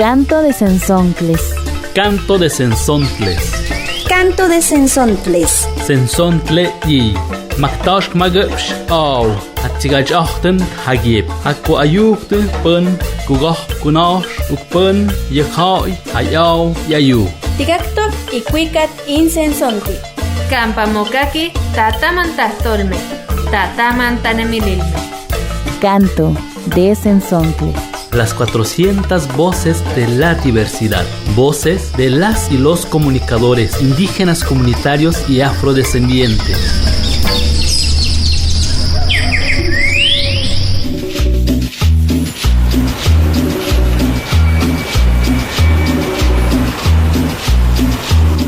Canto de Sensontles. Canto de Sensontles. Canto de Sensontles. Sensontle y Maktash Magapsh Aw Hatigaj Achten Hagib Akwa Ayukte Pun Kugoh Kunosh Ukpun Yakhai Hayaw Yayu Tigaktok y Cuicat Insensonti. Campamokaki Tatamantastolme Tatamantanemililme. Canto de Sensontles. Las 400 voces de la diversidad. Voces de las y los comunicadores indígenas, comunitarios y afrodescendientes.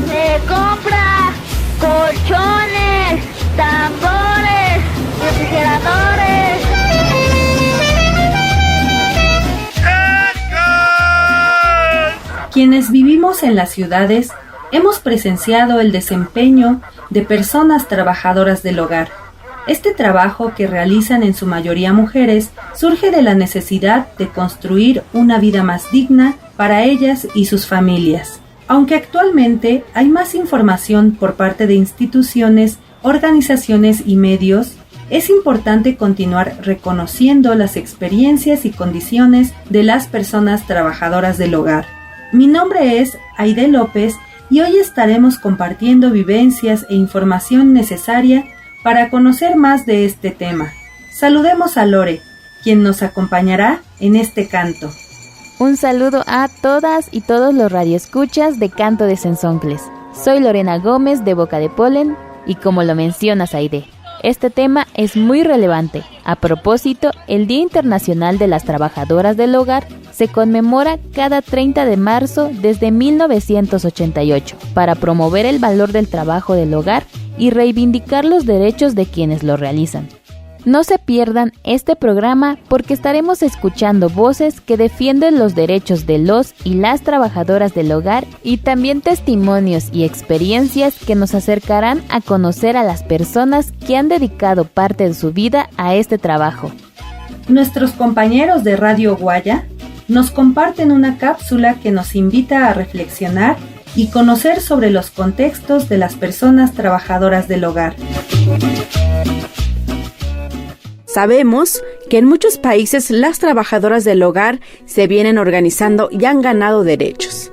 Se compra colchones, tambores, refrigeradores. Quienes vivimos en las ciudades hemos presenciado el desempeño de personas trabajadoras del hogar. Este trabajo, que realizan en su mayoría mujeres, surge de la necesidad de construir una vida más digna para ellas y sus familias. Aunque actualmente hay más información por parte de instituciones, organizaciones y medios, es importante continuar reconociendo las experiencias y condiciones de las personas trabajadoras del hogar. Mi nombre es Aide López y hoy estaremos compartiendo vivencias e información necesaria para conocer más de este tema. Saludemos a Lore, quien nos acompañará en este canto. Un saludo a todas y todos los radioescuchas de Canto de Sensontles. Soy Lorena Gómez de Boca de Polen y como lo mencionas, Aide, este tema es muy relevante. A propósito, el Día Internacional de las Trabajadoras del Hogar se conmemora cada 30 de marzo desde 1988 para promover el valor del trabajo del hogar y reivindicar los derechos de quienes lo realizan. No se pierdan este programa porque estaremos escuchando voces que defienden los derechos de los y las trabajadoras del hogar y también testimonios y experiencias que nos acercarán a conocer a las personas que han dedicado parte de su vida a este trabajo. Nuestros compañeros de Radio Guaya nos comparten una cápsula que nos invita a reflexionar y conocer sobre los contextos de las personas trabajadoras del hogar. Sabemos que en muchos países las trabajadoras del hogar se vienen organizando y han ganado derechos.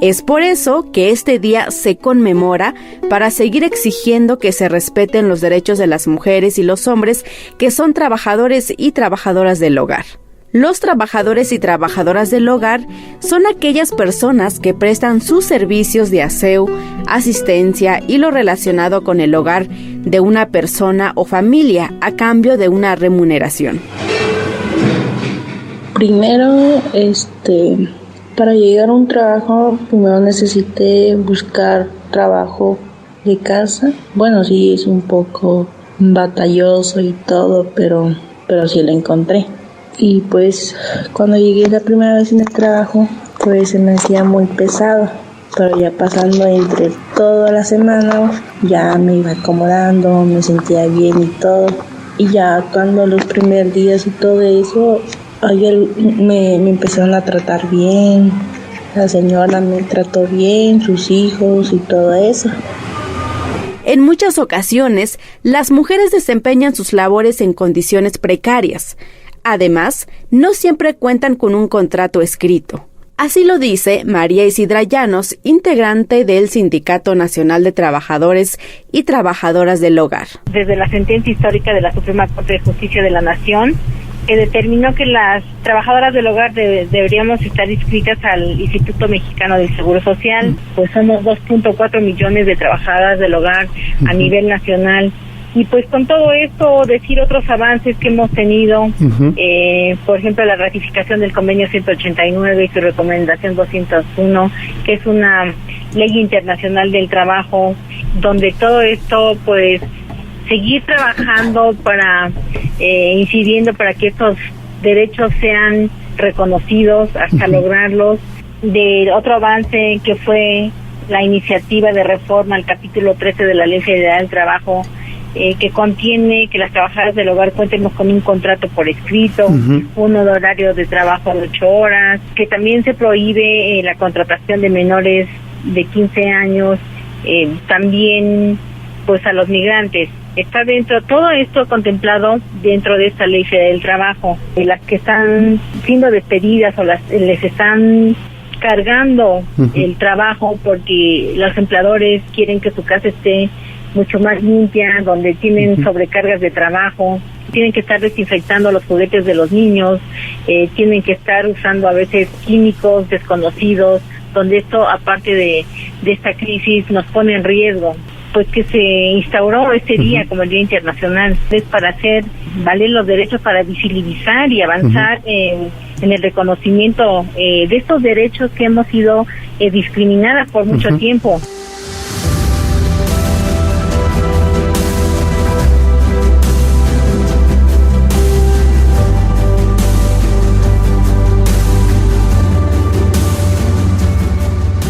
Es por eso que este día se conmemora para seguir exigiendo que se respeten los derechos de las mujeres y los hombres que son trabajadores y trabajadoras del hogar. Los trabajadores y trabajadoras del hogar son aquellas personas que prestan sus servicios de aseo, asistencia y lo relacionado con el hogar de una persona o familia a cambio de una remuneración. Primero, para llegar a un trabajo, primero necesité buscar trabajo de casa. Bueno, sí, es un poco batalloso y todo, pero sí lo encontré. Y pues cuando llegué la primera vez en el trabajo, pues se me hacía muy pesado, pero ya pasando entre toda la semana ya me iba acomodando, me sentía bien y todo. Y ya cuando los primeros días y todo eso, me empezaron a tratar bien, la señora me trató bien, sus hijos y todo eso. En muchas ocasiones, las mujeres desempeñan sus labores en condiciones precarias. Además, no siempre cuentan con un contrato escrito. Así lo dice María Isidra Llanos, integrante del Sindicato Nacional de Trabajadores y Trabajadoras del Hogar. Desde la sentencia histórica de la Suprema Corte de Justicia de la Nación, que determinó que las trabajadoras del hogar deberíamos estar inscritas al Instituto Mexicano del Seguro Social, pues somos 2.4 millones de trabajadoras del hogar a nivel nacional. Y pues con todo esto decir otros avances que hemos tenido, por ejemplo la ratificación del convenio 189 y su recomendación 201, que es una ley internacional del trabajo, donde todo esto pues seguir trabajando para incidiendo para que estos derechos sean reconocidos hasta lograrlos. De otro avance que fue la iniciativa de reforma al capítulo 13 de la Ley Federal del Trabajo, que contiene que las trabajadoras del hogar cuenten con un contrato por escrito, un horario de trabajo de 8 horas, que también se prohíbe la contratación de menores de 15 años, también pues a los migrantes. Está dentro, todo esto contemplado dentro de esta ley federal del trabajo. Las que están siendo despedidas o les están cargando el trabajo porque los empleadores quieren que su casa esté mucho más limpia, donde tienen sobrecargas de trabajo, tienen que estar desinfectando los juguetes de los niños, tienen que estar usando a veces químicos desconocidos, donde esto, aparte de esta crisis, nos pone en riesgo. Pues que se instauró este día como el Día Internacional, es para hacer valer los derechos, para visibilizar y avanzar en el reconocimiento de estos derechos que hemos sido discriminadas por mucho tiempo.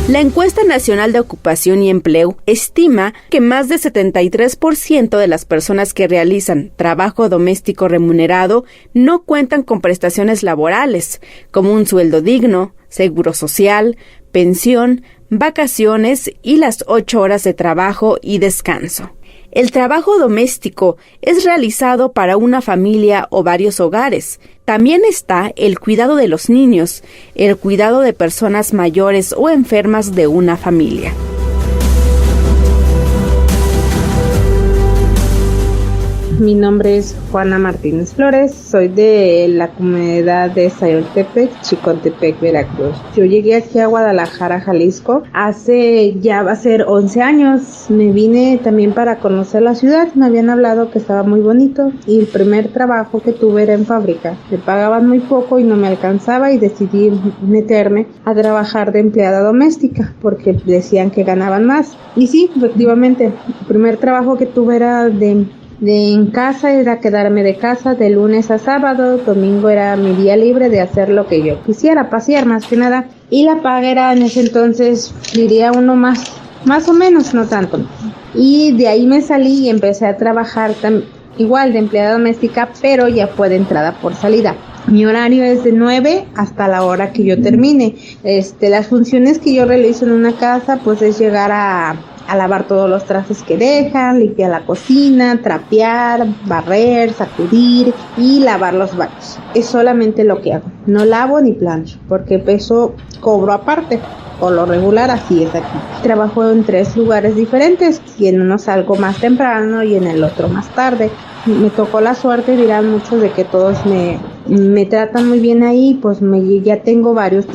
La Encuesta Nacional de Ocupación y Empleo estima que más del 73% de las personas que realizan trabajo doméstico remunerado no cuentan con prestaciones laborales, como un sueldo digno, seguro social, pensión, vacaciones y las 8 horas de trabajo y descanso. El trabajo doméstico es realizado para una familia o varios hogares. También está el cuidado de los niños, el cuidado de personas mayores o enfermas de una familia. Mi nombre es Juana Martínez Flores, soy de la comunidad de Sayoltepec, Chicontepec, Veracruz. Yo llegué aquí a Guadalajara, Jalisco, ya va a ser 11 años. Me vine también para conocer la ciudad, me habían hablado que estaba muy bonito y el primer trabajo que tuve era en fábrica. Me pagaban muy poco y no me alcanzaba y decidí meterme a trabajar de empleada doméstica porque decían que ganaban más. Y sí, efectivamente, el primer trabajo que tuve era en casa, era quedarme de casa de lunes a sábado, domingo era mi día libre de hacer lo que yo quisiera, pasear más que nada, y la paga era en ese entonces, diría uno más o menos, no tanto, y de ahí me salí y empecé a trabajar igual de empleada doméstica, pero ya fue de entrada por salida. Mi horario es de 9 hasta la hora que yo termine. Las funciones que yo realizo en una casa, pues es llegar a lavar todos los trastes que dejan, limpiar la cocina, trapear, barrer, sacudir y lavar los baños. Es solamente lo que hago. No lavo ni plancho, porque eso cobro aparte. Por lo regular así es aquí. Trabajo en 3 lugares diferentes y en uno salgo más temprano y en el otro más tarde. Me tocó la suerte, dirán muchos, de que todos me tratan muy bien ahí, pues ya tengo varios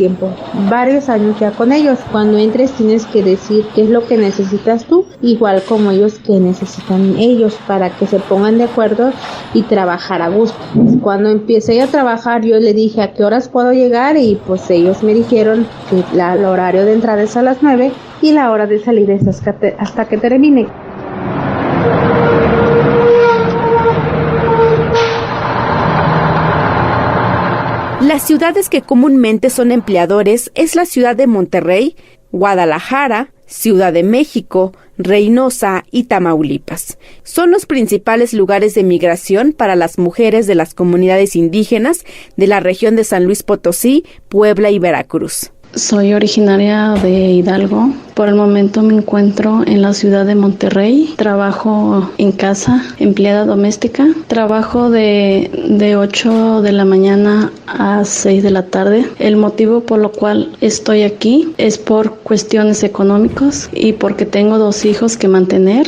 años ya con ellos. Cuando entres tienes que decir qué es lo que necesitas tú, igual como ellos que necesitan ellos, para que se pongan de acuerdo y trabajar a gusto. Cuando empecé a trabajar yo le dije a qué horas puedo llegar y pues ellos me dijeron que el horario de entrada es a las 9 y la hora de salir es hasta que termine. Las ciudades que comúnmente son empleadores es la ciudad de Monterrey, Guadalajara, Ciudad de México, Reynosa y Tamaulipas. Son los principales lugares de migración para las mujeres de las comunidades indígenas de la región de San Luis Potosí, Puebla y Veracruz. Soy originaria de Hidalgo. Por el momento me encuentro en la ciudad de Monterrey. Trabajo en casa, empleada doméstica. Trabajo de 8 de la mañana a 6 de la tarde. El motivo por lo cual estoy aquí es por cuestiones económicas y porque tengo 2 hijos que mantener.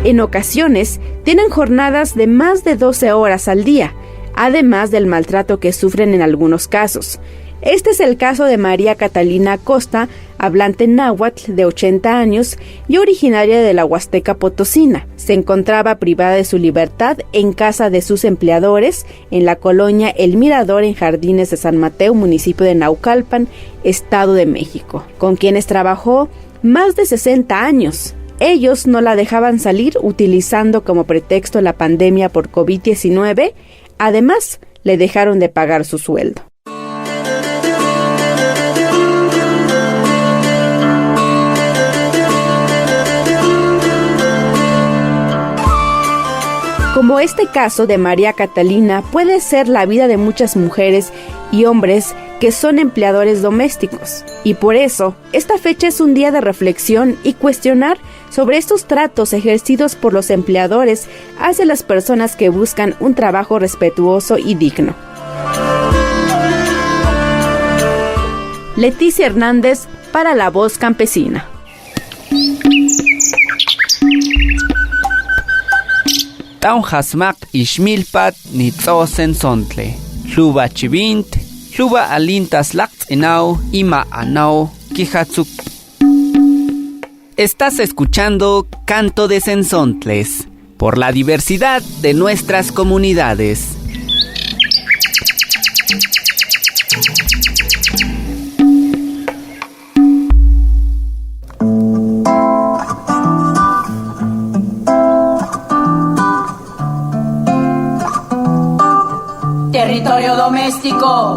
En ocasiones, tienen jornadas de más de 12 horas al día, además del maltrato que sufren en algunos casos. Este es el caso de María Catalina Acosta, hablante náhuatl de 80 años y originaria de la Huasteca Potosina. Se encontraba privada de su libertad en casa de sus empleadores en la colonia El Mirador en Jardines de San Mateo, municipio de Naucalpan, Estado de México, con quienes trabajó más de 60 años. Ellos no la dejaban salir utilizando como pretexto la pandemia por COVID-19. Además, le dejaron de pagar su sueldo. como este caso de María Catalina, puede ser la vida de muchas mujeres y hombres que son empleadores domésticos. Y por eso, esta fecha es un día de reflexión y cuestionar sobre estos tratos ejercidos por los empleadores hacia las personas que buscan un trabajo respetuoso y digno. Leticia Hernández para La Voz Campesina. Taun hasmak ishmilpat nitzosen sontle. Luba chivint, luba alintas lakt enau, ima anau, kihatsuk. Estás escuchando Canto de Cenzontles, por la diversidad de nuestras comunidades. Territorio doméstico.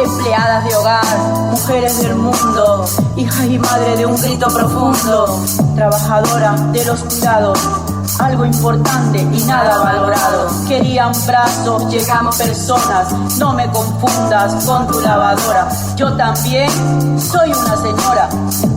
Empleadas de hogar, mujeres del mundo, hija y madre de un grito profundo, trabajadora de los cuidados, algo importante y nada valorado. Querían brazos, llegamos personas, no me confundas con tu lavadora. Yo también soy una señora,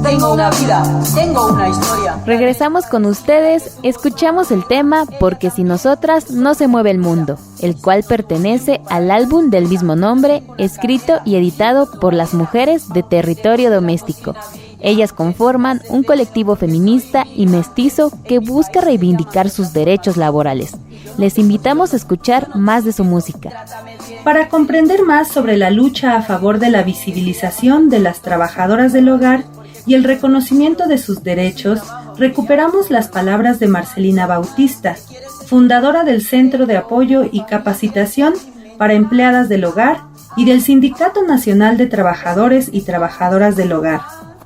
tengo una vida, tengo una historia. Regresamos con ustedes, escuchamos el tema Porque sin nosotras no se mueve el mundo, el cual pertenece al álbum del mismo nombre, escrito y editado por las mujeres de Territorio Doméstico. Ellas conforman un colectivo feminista y mestizo que busca reivindicar sus derechos laborales. Les invitamos a escuchar más de su música. Para comprender más sobre la lucha a favor de la visibilización de las trabajadoras del hogar y el reconocimiento de sus derechos, recuperamos las palabras de Marcelina Bautista, fundadora del Centro de Apoyo y Capacitación para Empleadas del Hogar y del Sindicato Nacional de Trabajadores y Trabajadoras del Hogar.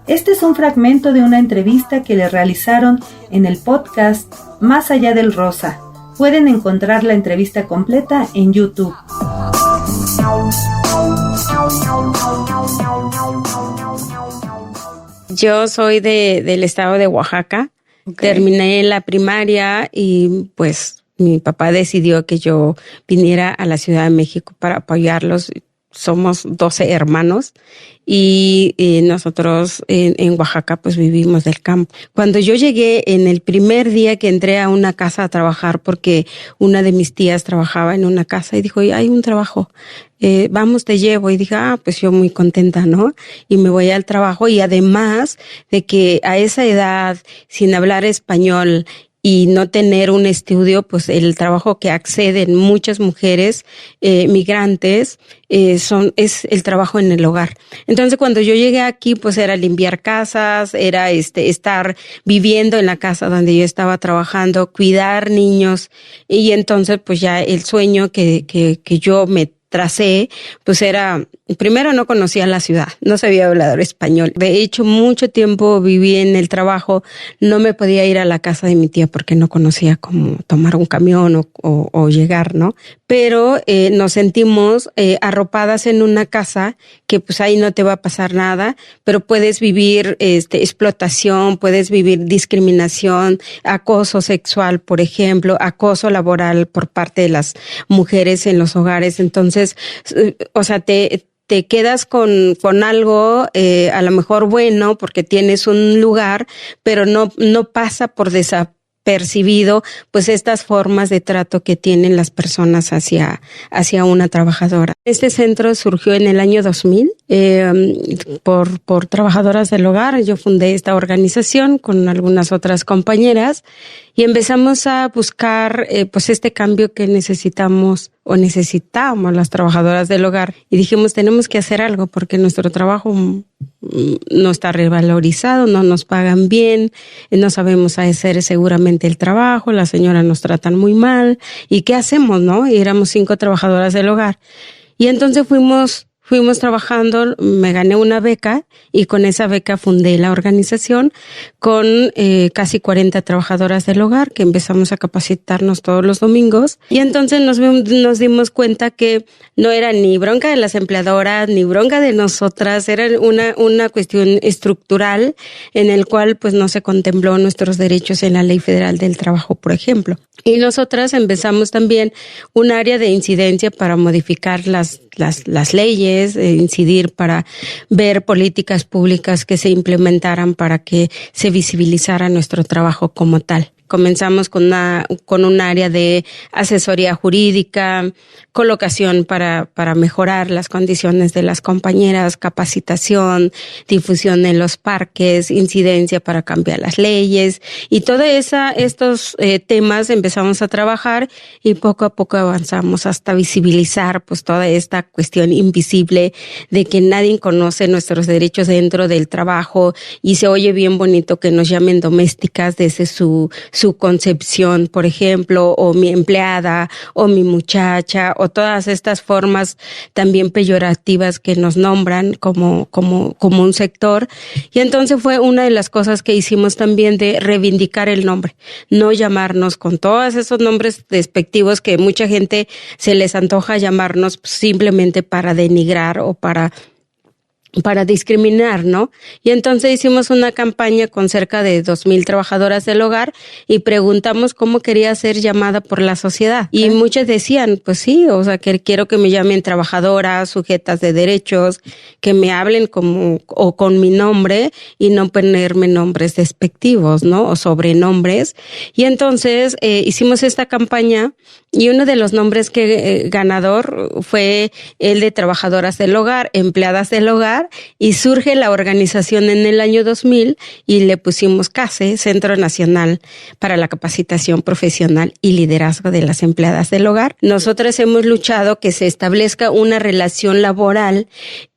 Este es un fragmento de una entrevista que le realizaron en el podcast Más Allá del Rosa. Pueden encontrar la entrevista completa en YouTube. Yo soy del estado de Oaxaca. Okay. Terminé la primaria y pues mi papá decidió que yo viniera a la Ciudad de México para apoyarlos. Somos 12 hermanos y nosotros en Oaxaca pues vivimos del campo. Cuando yo llegué, en el primer día que entré a una casa a trabajar, porque una de mis tías trabajaba en una casa y dijo, hay un trabajo, vamos, te llevo. Y dije, pues yo muy contenta, ¿no? Y me voy al trabajo, y además de que a esa edad, sin hablar español y no tener un estudio, pues el trabajo que acceden muchas mujeres migrantes es el trabajo en el hogar. Entonces cuando yo llegué aquí, pues era limpiar casas, era estar viviendo en la casa donde yo estaba trabajando, cuidar niños, y entonces pues ya el sueño que yo me tracé, pues era, primero no conocía la ciudad, no sabía hablar español. De hecho, mucho tiempo viví en el trabajo, no me podía ir a la casa de mi tía porque no conocía cómo tomar un camión o llegar, ¿no? Pero nos sentimos arropadas en una casa que pues ahí no te va a pasar nada, pero puedes vivir explotación, puedes vivir discriminación, acoso sexual, por ejemplo, acoso laboral por parte de las mujeres en los hogares. Entonces, o sea, te quedas con algo a lo mejor bueno porque tienes un lugar, pero no pasa por desapercibido pues estas formas de trato que tienen las personas hacia una trabajadora. Este centro surgió en el año 2000 por trabajadoras del hogar. Yo fundé esta organización con algunas otras compañeras y empezamos a buscar pues este cambio que necesitábamos las trabajadoras del hogar, y dijimos, tenemos que hacer algo porque nuestro trabajo no está revalorizado, no nos pagan bien, no sabemos hacer seguramente el trabajo, las señoras nos tratan muy mal, ¿y qué hacemos, no? Y éramos 5 trabajadoras del hogar. Y entonces fuimos fuimos trabajando, me gané una beca y con esa beca fundé la organización con casi 40 trabajadoras del hogar que empezamos a capacitarnos todos los domingos. Y entonces nos dimos cuenta que no era ni bronca de las empleadoras ni bronca de nosotras, era una cuestión estructural en el cual pues no se contempló nuestros derechos en la Ley Federal del Trabajo, por ejemplo. Y nosotras empezamos también un área de incidencia para modificar las leyes, incidir para ver políticas públicas que se implementaran para que se visibilizara nuestro trabajo como tal. Comenzamos con un área de asesoría jurídica, colocación para mejorar las condiciones de las compañeras, capacitación, difusión en los parques, incidencia para cambiar las leyes y todos estos temas empezamos a trabajar y poco a poco avanzamos hasta visibilizar pues toda esta cuestión invisible de que nadie conoce nuestros derechos dentro del trabajo y se oye bien bonito que nos llamen domésticas desde su concepción, por ejemplo, o mi empleada, o mi muchacha, o todas estas formas también peyorativas que nos nombran como un sector. Y entonces fue una de las cosas que hicimos también de reivindicar el nombre, no llamarnos con todos esos nombres despectivos que mucha gente se les antoja llamarnos simplemente para denigrar o para discriminar, ¿no? Y entonces hicimos una campaña con cerca de 2,000 trabajadoras del hogar y preguntamos cómo quería ser llamada por la sociedad. Y muchas decían, pues sí, o sea, que quiero que me llamen trabajadoras, sujetas de derechos, que me hablen con mi nombre y no ponerme nombres despectivos, ¿no? O sobrenombres. Y entonces hicimos esta campaña y uno de los nombres que ganador fue el de trabajadoras del hogar, empleadas del hogar, y surge la organización en el año 2000 y le pusimos CASE, Centro Nacional para la Capacitación Profesional y Liderazgo de las Empleadas del Hogar. Nosotros hemos luchado que se establezca una relación laboral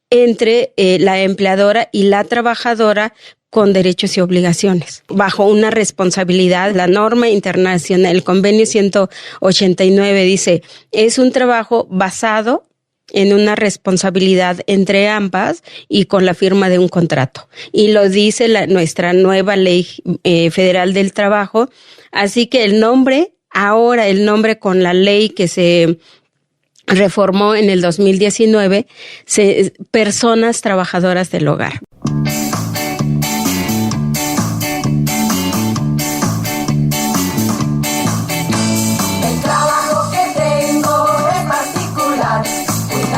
entre la empleadora y la trabajadora con derechos y obligaciones, bajo una responsabilidad. La norma internacional, el convenio 189 dice, es un trabajo basado en una responsabilidad entre ambas y con la firma de un contrato. Y lo dice nuestra nueva Ley Federal del Trabajo. Así que el nombre con la ley que se reformó en el 2019, personas trabajadoras del hogar.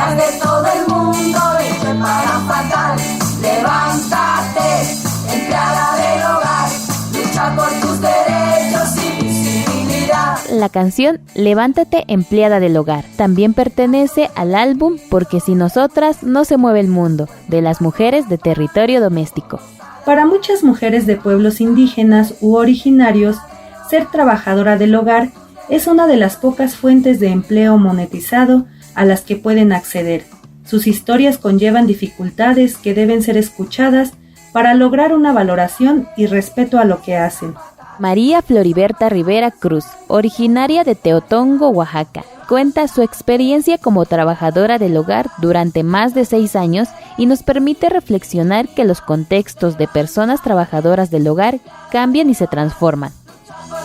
De todo el mundo y preparan fatal. Levántate, empleada del hogar, lucha por tus derechos y visibilidad. La canción Levántate, empleada del hogar también pertenece al álbum Porque sin nosotras no se mueve el mundo, de las mujeres de territorio doméstico. Para muchas mujeres de pueblos indígenas u originarios, ser trabajadora del hogar es una de las pocas fuentes de empleo monetizado a las que pueden acceder. Sus historias conllevan dificultades que deben ser escuchadas para lograr una valoración y respeto a lo que hacen. María Floriberta Rivera Cruz, originaria de Teotongo, Oaxaca, cuenta su experiencia como trabajadora del hogar durante más de 6 años y nos permite reflexionar que los contextos de personas trabajadoras del hogar cambian y se transforman.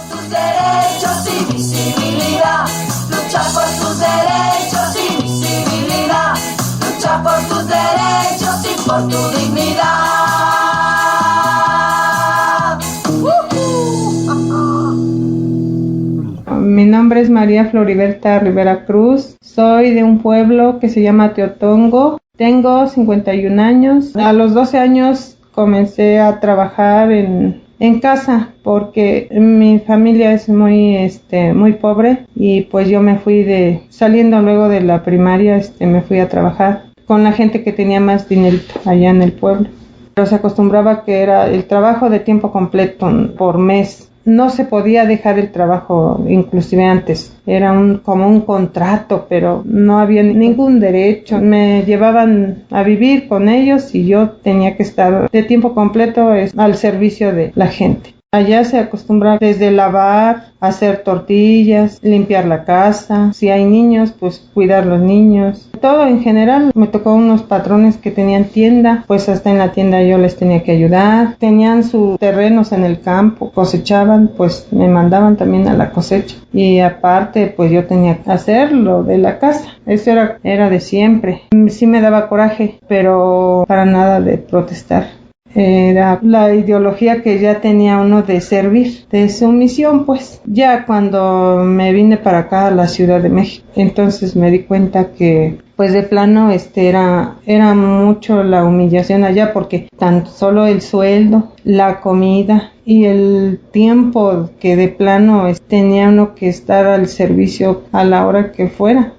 Tus derechos y visibilidad, lucha por tus derechos y visibilidad, lucha por tus derechos y por tu dignidad. Mi nombre es María Floriberta Rivera Cruz, soy de un pueblo que se llama Teotongo, tengo 51 años, a los 12 años comencé a trabajar en casa porque mi familia es muy pobre y pues yo me fui saliendo luego de la primaria, me fui a trabajar con la gente que tenía más dinero allá en el pueblo. Pero se acostumbraba que era el trabajo de tiempo completo por mes. No se podía dejar el trabajo, inclusive antes. Era como un contrato, pero no había ningún derecho. Me llevaban a vivir con ellos y yo tenía que estar de tiempo completo al servicio de la gente. Allá se acostumbra desde lavar, hacer tortillas, limpiar la casa. Si hay niños, pues cuidar los niños. Todo en general. Me tocó unos patrones que tenían tienda, pues hasta en la tienda yo les tenía que ayudar. Tenían sus terrenos en el campo, cosechaban, pues me mandaban también a la cosecha. Y aparte, pues yo tenía que hacer lo de la casa. Eso era de siempre. Sí me daba coraje, pero para nada de protestar. Era la ideología que ya tenía uno de servir, de sumisión, pues. Ya cuando me vine para acá a la Ciudad de México, entonces me di cuenta que pues de plano era mucho la humillación allá, porque tan solo el sueldo, la comida y el tiempo que de plano tenía uno que estar al servicio a la hora que fuera.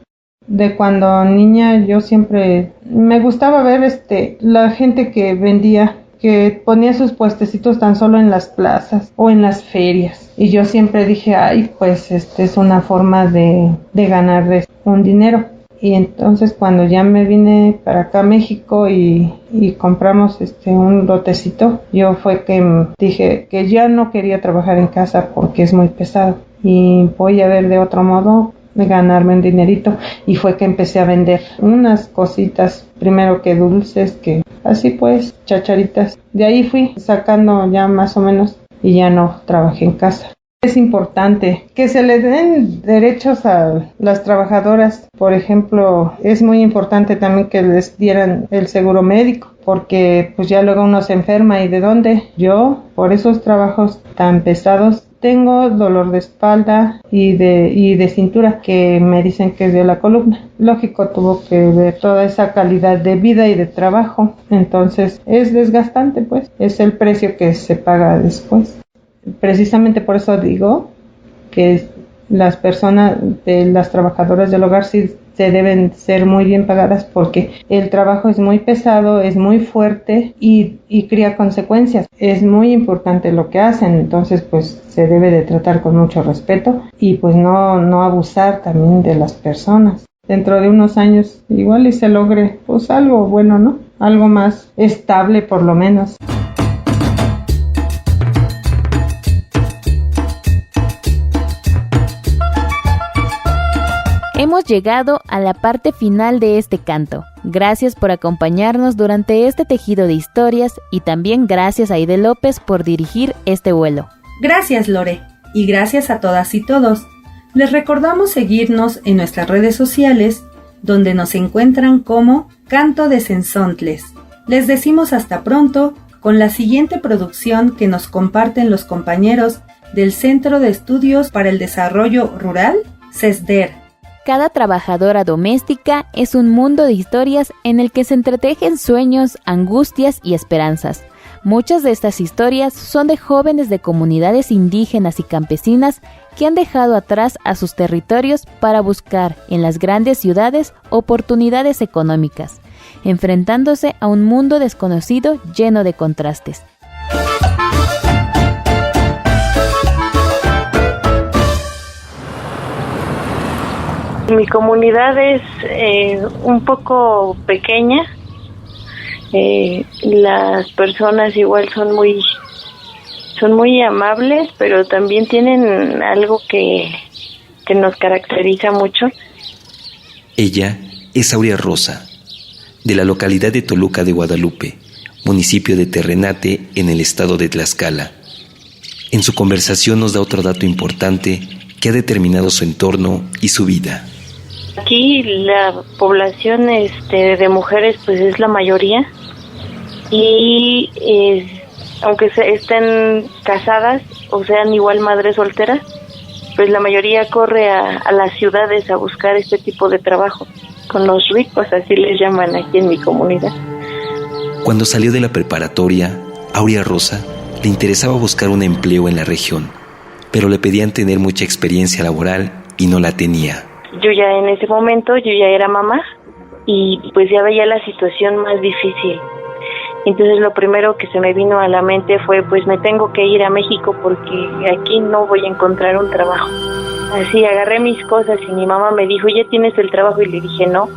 De cuando niña yo siempre me gustaba ver la gente que vendía, que ponía sus puestecitos tan solo en las plazas o en las ferias. Y yo siempre dije, ay, pues es una forma de ganar un dinero. Y entonces cuando ya me vine para acá a México y compramos un lotecito, yo fue que dije que ya no quería trabajar en casa porque es muy pesado. Y voy a ver de otro modo de ganarme un dinerito, y fue que empecé a vender unas cositas, primero que dulces, que así pues, chacharitas. De ahí fui sacando ya más o menos y ya no trabajé en casa. Es importante que se le den derechos a las trabajadoras. Por ejemplo, es muy importante también que les dieran el seguro médico, porque pues ya luego uno se enferma. ¿Y de dónde? Yo, por esos trabajos tan pesados, tengo dolor de espalda y de cintura, que me dicen que es de la columna. Lógico, tuvo que ver toda esa calidad de vida y de trabajo. Entonces es desgastante, pues. Es el precio que se paga después. Precisamente por eso digo que las personas, las trabajadoras del hogar, sí se deben ser muy bien pagadas, porque el trabajo es muy pesado, es muy fuerte y crea consecuencias. Es muy importante lo que hacen, entonces pues se debe de tratar con mucho respeto y pues no abusar también de las personas. Dentro de unos años igual y se logre pues algo bueno, ¿no? Algo más estable por lo menos. Hemos llegado a la parte final de este canto. Gracias por acompañarnos durante este tejido de historias, y también gracias a Aide López por dirigir este vuelo. Gracias, Lore, y gracias a todas y todos. Les recordamos seguirnos en nuestras redes sociales, donde nos encuentran como Canto de Cenzontles. Les decimos hasta pronto con la siguiente producción que nos comparten los compañeros del Centro de Estudios para el Desarrollo Rural, CESDER. Cada trabajadora doméstica es un mundo de historias en el que se entretejen sueños, angustias y esperanzas. Muchas de estas historias son de jóvenes de comunidades indígenas y campesinas que han dejado atrás a sus territorios para buscar en las grandes ciudades oportunidades económicas, enfrentándose a un mundo desconocido lleno de contrastes. Mi comunidad es un poco pequeña. Las personas igual son muy amables, pero también tienen algo que nos caracteriza mucho. Ella es Aurea Rosa, de la localidad de Toluca de Guadalupe, municipio de Terrenate, en el estado de Tlaxcala. En su conversación nos da otro dato importante que ha determinado su entorno y su vida. Aquí la población de mujeres pues es la mayoría, y aunque estén casadas o sean igual madres solteras, pues la mayoría corre a las ciudades a buscar este tipo de trabajo, con los ricos, así les llaman aquí en mi comunidad. Cuando salió de la preparatoria, Aurea Rosa le interesaba buscar un empleo en la región, pero le pedían tener mucha experiencia laboral y no la tenía. Yo ya en ese momento, yo ya era mamá y pues ya veía la situación más difícil. Entonces lo primero que se me vino a la mente fue, pues me tengo que ir a México porque aquí no voy a encontrar un trabajo. Así agarré mis cosas y mi mamá me dijo, ¿ya tienes el trabajo? Y le dije, no.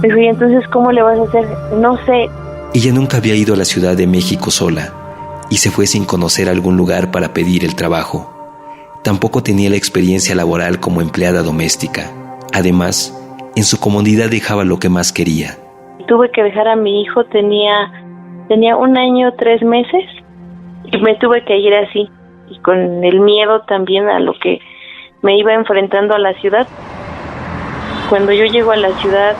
Me dijo, ¿y entonces cómo le vas a hacer? No sé. Ella nunca había ido a la Ciudad de México sola y se fue sin conocer algún lugar para pedir el trabajo. Tampoco tenía la experiencia laboral como empleada doméstica. Además, en su comunidad dejaba lo que más quería. Tuve que dejar a mi hijo, tenía 1 año, 3 meses, y me tuve que ir así, y con el miedo también a lo que me iba enfrentando a la ciudad. Cuando yo llego a la ciudad,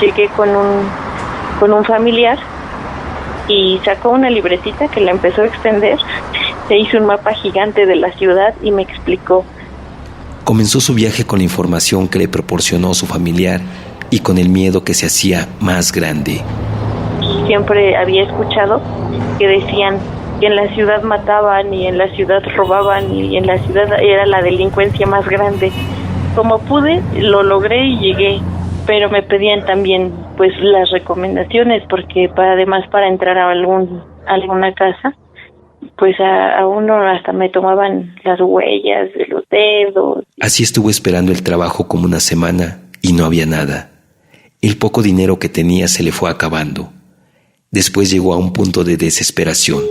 llegué con un familiar y sacó una libretita que la empezó a extender, se hizo un mapa gigante de la ciudad y me explicó. Comenzó su viaje con la información que le proporcionó su familiar y con el miedo que se hacía más grande. Siempre había escuchado que decían que en la ciudad mataban y en la ciudad robaban y en la ciudad era la delincuencia más grande. Como pude, lo logré y llegué, pero me pedían también pues las recomendaciones, porque además para entrar a alguna casa, pues a uno hasta me tomaban las huellas de los dedos. Así estuvo esperando el trabajo como 1 semana y no había nada. El poco dinero que tenía se le fue acabando. Después llegó a un punto de desesperación.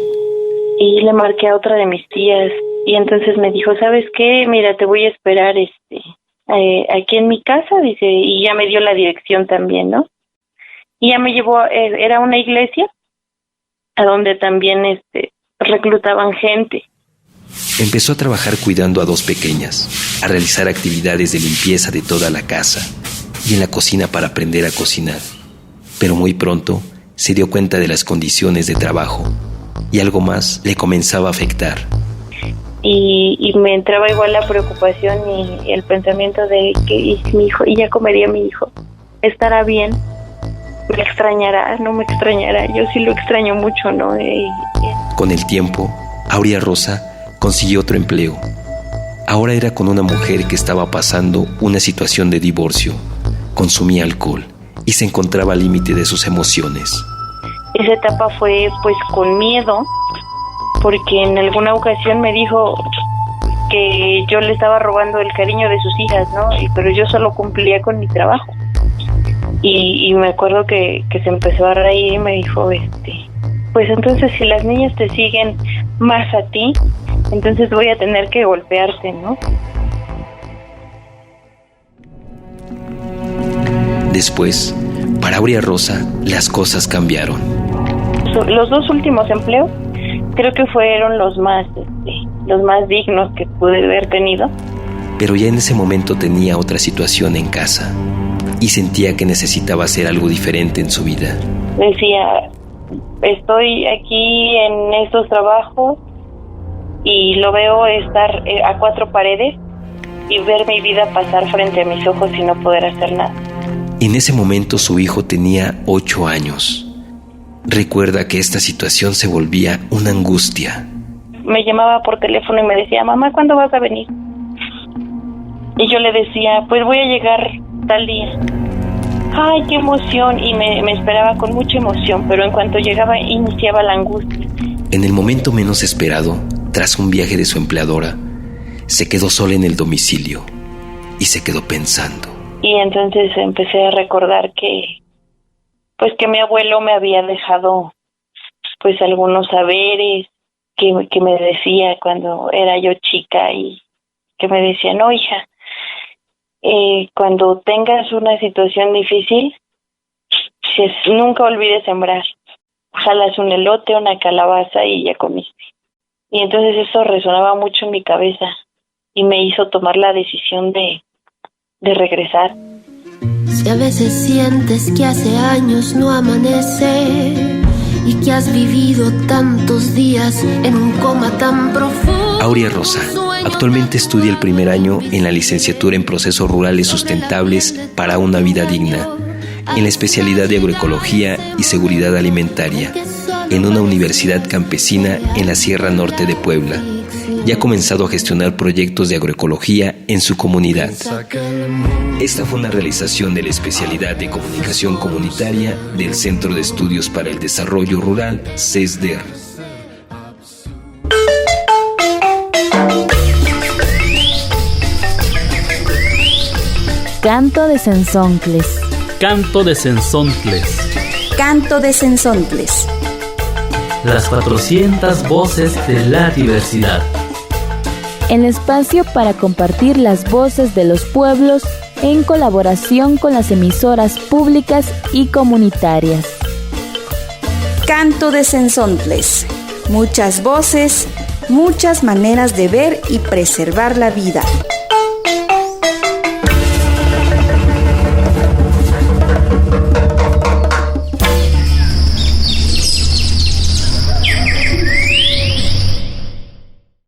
Y le marqué a otra de mis tías y entonces me dijo, ¿sabes qué? Mira, te voy a esperar aquí en mi casa, dice, y ya me dio la dirección también, ¿no? Y ya me llevó, era una iglesia a donde también reclutaban gente. Empezó a trabajar cuidando a 2 pequeñas, a realizar actividades de limpieza de toda la casa y en la cocina para aprender a cocinar. Pero muy pronto se dio cuenta de las condiciones de trabajo y algo más le comenzaba a afectar. Y me entraba igual la preocupación y el pensamiento de que mi hijo, y ya comería mi hijo, estará bien, me extrañará, no me extrañará, yo sí lo extraño mucho, ¿no? Con el tiempo, Aurea Rosa consiguió otro empleo. Ahora era con una mujer que estaba pasando una situación de divorcio, consumía alcohol y se encontraba al límite de sus emociones. Esa etapa fue pues con miedo, porque en alguna ocasión me dijo que yo le estaba robando el cariño de sus hijas, ¿no? Pero yo solo cumplía con mi trabajo. Y me acuerdo que se empezó a reír y me dijo, pues entonces si las niñas te siguen más a ti, entonces voy a tener que golpearte, ¿no? Después, para Aurea Rosa, las cosas cambiaron. Los 2 últimos empleos creo que fueron los más dignos que pude haber tenido. Pero ya en ese momento tenía otra situación en casa y sentía que necesitaba hacer algo diferente en su vida. Decía, estoy aquí en estos trabajos y lo veo estar a 4 paredes y ver mi vida pasar frente a mis ojos y no poder hacer nada. En ese momento su hijo tenía 8 años. Recuerda que esta situación se volvía una angustia. Me llamaba por teléfono y me decía, mamá, ¿cuándo vas a venir? Y yo le decía, pues voy a llegar tal día. ¡Ay, qué emoción! Y me esperaba con mucha emoción, pero en cuanto llegaba iniciaba la angustia. En el momento menos esperado, tras un viaje de su empleadora, se quedó sola en el domicilio y se quedó pensando. Y entonces empecé a recordar que mi abuelo me había dejado pues algunos saberes que me decía cuando era yo chica y que me decía, no, hija, cuando tengas una situación difícil, nunca olvides sembrar. Jalas un elote, una calabaza y ya comiste. Y entonces eso resonaba mucho en mi cabeza y me hizo tomar la decisión de regresar. Si a veces sientes que hace años no amanece y que has vivido tantos días en un coma tan profundo. Aurea Rosa actualmente estudia el primer año en la licenciatura en Procesos Rurales Sustentables para una Vida Digna, en la especialidad de Agroecología y Seguridad Alimentaria, en una universidad campesina en la Sierra Norte de Puebla. Ya ha comenzado a gestionar proyectos de agroecología en su comunidad. Esta fue una realización de la especialidad de Comunicación Comunitaria del Centro de Estudios para el Desarrollo Rural, CESDER. Canto de Cenzontles. Canto de Cenzontles. Canto de Cenzontles. las 400 voces de la diversidad. El espacio para compartir las voces de los pueblos en colaboración con las emisoras públicas y comunitarias. Canto de Sensontles. Muchas voces, muchas maneras de ver y preservar la vida.